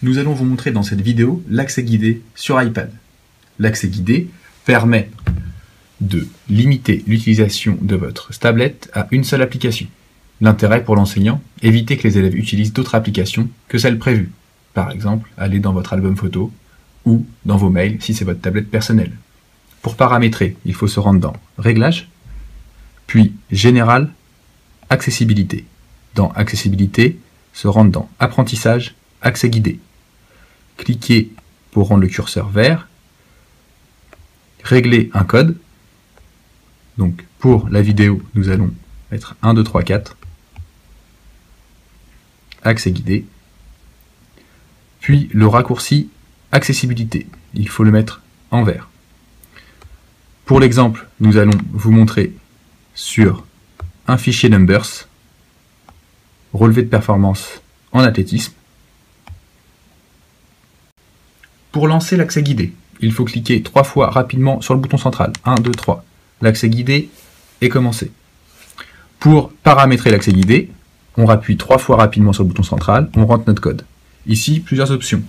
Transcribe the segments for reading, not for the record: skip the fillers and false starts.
Nous allons vous montrer dans cette vidéo l'accès guidé sur iPad. L'accès guidé permet de limiter l'utilisation de votre tablette à une seule application. L'intérêt pour l'enseignant, éviter que les élèves utilisent d'autres applications que celles prévues. Par exemple, aller dans votre album photo ou dans vos mails si c'est votre tablette personnelle. Pour paramétrer, il faut se rendre dans Réglages, puis Général, Accessibilité. Dans Accessibilité, se rendre dans Apprentissage, Accès guidé. Cliquez pour rendre le curseur vert. Régler un code. Donc pour la vidéo, nous allons mettre 1, 2, 3, 4. Accès guidé. Puis le raccourci Accessibilité. Il faut le mettre en vert. Pour l'exemple, nous allons vous montrer sur un fichier Numbers, relevé de performance en athlétisme. Pour lancer l'accès guidé, il faut cliquer 3 fois rapidement sur le bouton central. 1, 2, 3. L'accès guidé est commencé. Pour paramétrer l'accès guidé, on appuie 3 fois rapidement sur le bouton central, on rentre notre code. Ici, plusieurs options.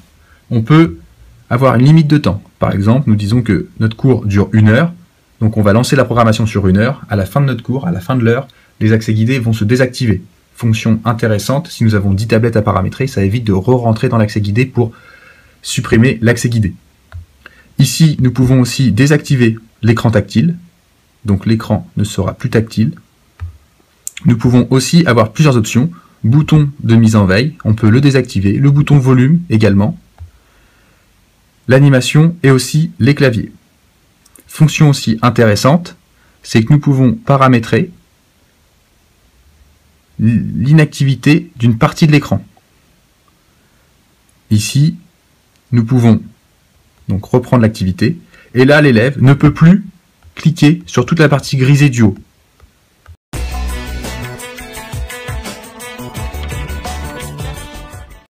On peut avoir une limite de temps. Par exemple, nous disons que notre cours dure 1 heure, donc on va lancer la programmation sur 1 heure. À la fin de notre cours, à la fin de l'heure, les accès guidés vont se désactiver. Fonction intéressante, si nous avons 10 tablettes à paramétrer, ça évite de re-rentrer dans l'accès guidé pour supprimer l'accès guidé. Ici, nous pouvons aussi désactiver l'écran tactile, donc l'écran ne sera plus tactile. Nous pouvons aussi avoir plusieurs options. Bouton de mise en veille, on peut le désactiver, le bouton volume également, l'animation et aussi les claviers. Fonction aussi intéressante, c'est que nous pouvons paramétrer l'inactivité d'une partie de l'écran. Ici, nous pouvons donc reprendre l'activité, et là l'élève ne peut plus cliquer sur toute la partie grisée du haut.